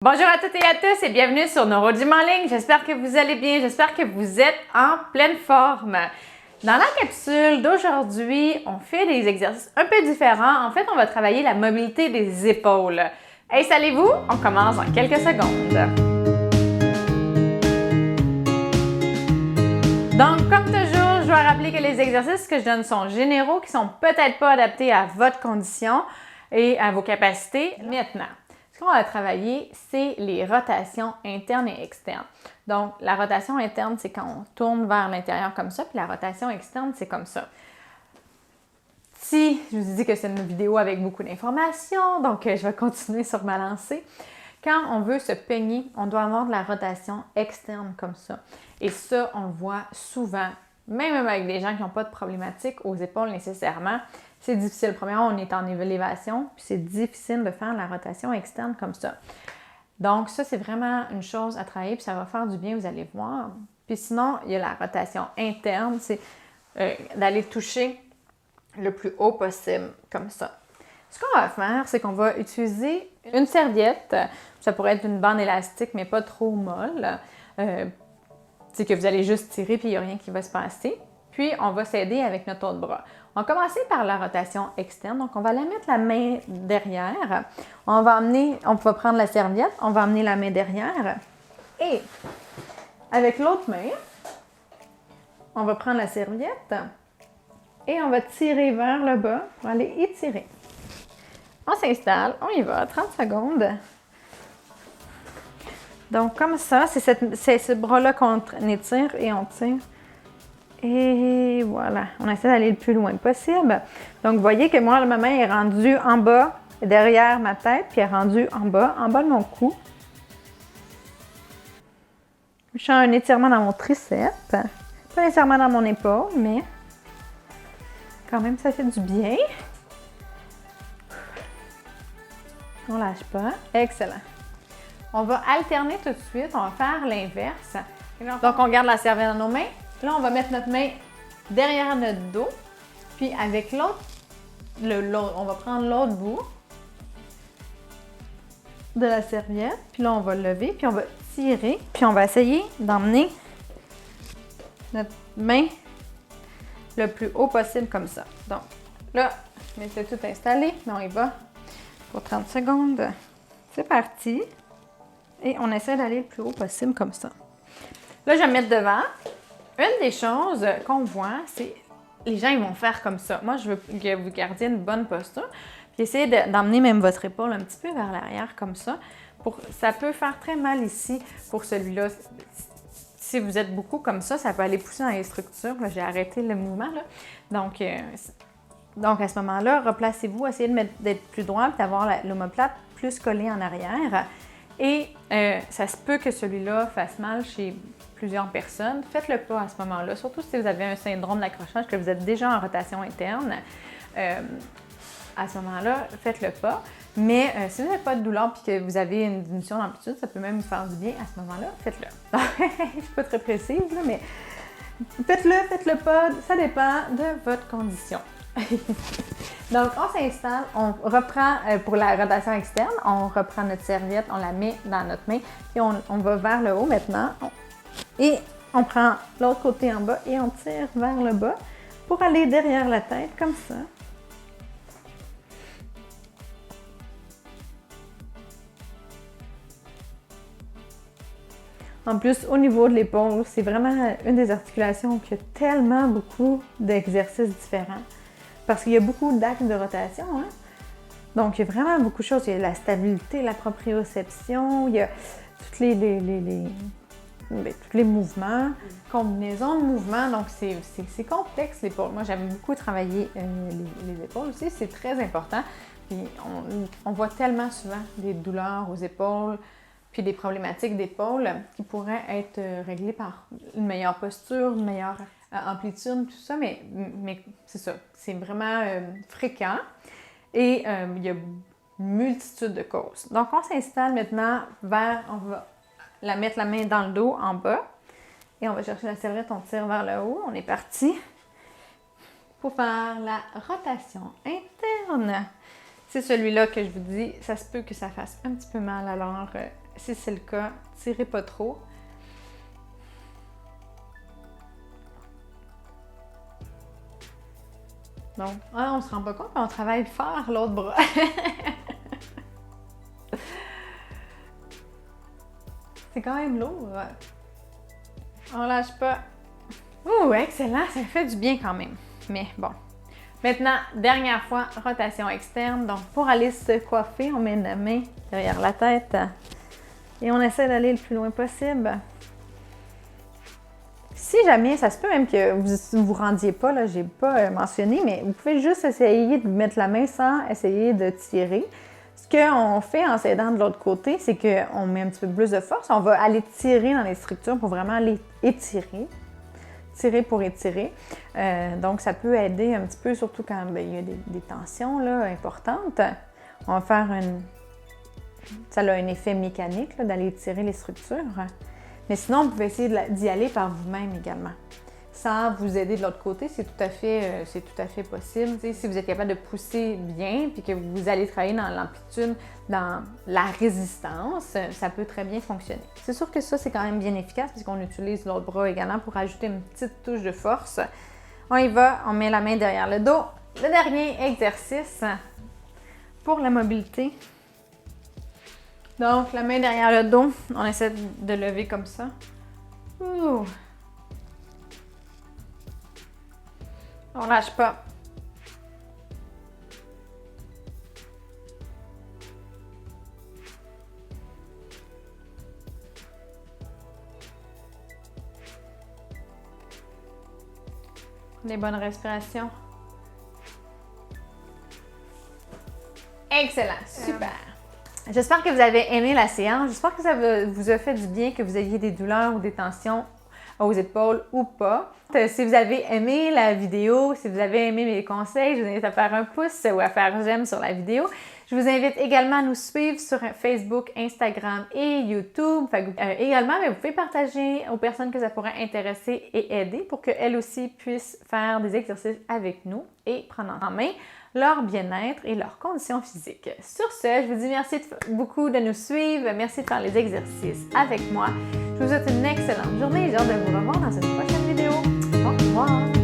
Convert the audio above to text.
Bonjour à toutes et à tous et bienvenue sur NeuroGym en ligne. J'espère que vous allez bien, j'espère que vous êtes en pleine forme. Dans la capsule d'aujourd'hui, on fait des exercices un peu différents. En fait, on va travailler la mobilité des épaules. Installez-vous, on commence dans quelques secondes. Donc, comme toujours, je dois rappeler que les exercices que je donne sont généraux, qui sont peut-être pas adaptés à votre condition et à vos capacités. Maintenant, ce qu'on va travailler, c'est les rotations internes et externes. Donc, la rotation interne, c'est quand on tourne vers l'intérieur comme ça, puis la rotation externe, c'est comme ça. Si je vous dis que c'est une vidéo avec beaucoup d'informations, donc je vais continuer sur ma lancée. Quand on veut se peigner, on doit avoir de la rotation externe comme ça. Et ça, on le voit souvent, même avec des gens qui n'ont pas de problématique aux épaules nécessairement. C'est difficile. Premièrement, on est en élévation, puis c'est difficile de faire la rotation externe comme ça. Donc ça, c'est vraiment une chose à travailler, puis ça va faire du bien, vous allez voir. Puis sinon, il y a la rotation interne, c'est d'aller toucher le plus haut possible, comme ça. Ce qu'on va faire, c'est qu'on va utiliser une serviette. Ça pourrait être une bande élastique, mais pas trop molle. C'est que vous allez juste tirer, puis il n'y a rien qui va se passer. Puis, on va s'aider avec notre autre bras. On va commencer par la rotation externe. Donc, on va la mettre la main derrière. On va prendre la serviette, on va amener la main derrière. Et avec l'autre main, on va prendre la serviette et on va tirer vers le bas pour aller étirer. On s'installe, on y va, 30 secondes. Donc, comme ça, c'est ce bras-là qu'on étire et on tire. Et voilà, on essaie d'aller le plus loin possible. Donc, vous voyez que moi, ma main est rendue en bas, derrière ma tête, puis elle est rendue en bas de mon cou. Je sens un étirement dans mon triceps. Pas nécessairement dans mon épaule, mais quand même, ça fait du bien. On lâche pas. Excellent. On va alterner tout de suite. On va faire l'inverse. Donc, on garde la serviette dans nos mains. Là, on va mettre notre main derrière notre dos. Puis, avec l'autre, on va prendre l'autre bout de la serviette. Puis là, on va le lever. Puis, on va tirer. Puis, on va essayer d'emmener notre main le plus haut possible comme ça. Donc, là, je m'étais tout installé. Mais on y va pour 30 secondes. C'est parti. Et on essaie d'aller le plus haut possible comme ça. Là, je vais me mettre devant. Une des choses qu'on voit, c'est les gens, ils vont faire comme ça. Moi, je veux que vous gardiez une bonne posture. Puis essayez d'emmener même votre épaule un petit peu vers l'arrière comme ça. Ça peut faire très mal ici pour celui-là. Si vous êtes beaucoup comme ça peut aller pousser dans les structures. Là, j'ai arrêté le mouvement. Là. Donc, à ce moment-là, replacez-vous, essayez d'être plus droit et d'avoir l'omoplate plus collée en arrière. Et ça se peut que celui-là fasse mal chez plusieurs personnes. Faites-le pas à ce moment-là, surtout si vous avez un syndrome d'accrochage, que vous êtes déjà en rotation interne. À ce moment-là, faites-le pas. Mais si vous n'avez pas de douleur et que vous avez une diminution d'amplitude, ça peut même vous faire du bien à ce moment-là, faites-le. Je ne suis pas très précise, là, mais faites-le pas, ça dépend de votre condition. Donc, on s'installe, on reprend pour la rotation externe, on reprend notre serviette, on la met dans notre main et on va vers le haut maintenant. Et on prend l'autre côté en bas et on tire vers le bas pour aller derrière la tête, comme ça. En plus, au niveau de l'épaule, c'est vraiment une des articulations qui a tellement beaucoup d'exercices différents. Parce qu'il y a beaucoup d'actes de rotation, hein? Donc, il y a vraiment beaucoup de choses. Il y a la stabilité, la proprioception, il y a tous les mouvements, combinaisons de mouvements. Donc, c'est complexe, l'épaule. Moi, j'aime beaucoup travailler les épaules aussi. C'est très important. Puis, on voit tellement souvent des douleurs aux épaules, puis des problématiques d'épaule qui pourraient être réglées par une meilleure posture, une meilleure amplitude, tout ça, mais c'est ça, c'est vraiment fréquent et il y a une multitude de causes. Donc, on s'installe maintenant on va mettre la main dans le dos en bas et on va chercher la serviette, on tire vers le haut, on est parti pour faire la rotation interne. C'est celui-là que je vous dis, ça se peut que ça fasse un petit peu mal, alors si c'est le cas, tirez pas trop. Donc, on se rend pas compte, mais on travaille fort l'autre bras. C'est quand même lourd. On lâche pas. Ouh, excellent, ça fait du bien quand même. Mais bon. Maintenant, dernière fois, rotation externe. Donc, pour aller se coiffer, on met la main derrière la tête et on essaie d'aller le plus loin possible. Si jamais, ça se peut même que vous ne vous rendiez pas, là, j'ai pas mentionné, mais vous pouvez juste essayer de mettre la main sans essayer de tirer. Ce qu'on fait en s'aidant de l'autre côté, c'est qu'on met un petit peu plus de force. On va aller tirer dans les structures pour vraiment aller étirer. Tirer pour étirer. Donc, ça peut aider un petit peu, surtout quand il y a des tensions là, importantes. On va faire ça a un effet mécanique d'aller étirer les structures. Mais sinon, vous pouvez essayer d'y aller par vous-même également. Sans vous aider de l'autre côté, c'est tout à fait possible. T'sais, si vous êtes capable de pousser bien, puis que vous allez travailler dans l'amplitude, dans la résistance, ça peut très bien fonctionner. C'est sûr que ça, c'est quand même bien efficace, puisqu'on utilise l'autre bras également pour ajouter une petite touche de force. On y va, on met la main derrière le dos. Le dernier exercice pour la mobilité. Donc, la main derrière le dos, on essaie de lever comme ça. Ouh. On lâche pas. Des bonnes respirations. Excellent, super. J'espère que vous avez aimé la séance. J'espère que ça vous a fait du bien, que vous ayez des douleurs ou des tensions aux épaules ou pas. Si vous avez aimé la vidéo, si vous avez aimé mes conseils, je vous invite à faire un pouce ou à faire j'aime sur la vidéo. Je vous invite également à nous suivre sur Facebook, Instagram et YouTube. Également, vous pouvez partager aux personnes que ça pourrait intéresser et aider pour qu'elles aussi puissent faire des exercices avec nous et prendre en main leur bien-être et leurs conditions physiques. Sur ce, je vous dis merci beaucoup de nous suivre. Merci de faire les exercices avec moi. Je vous souhaite une excellente journée et j'ai hâte de vous revoir dans une prochaine vidéo. Au revoir!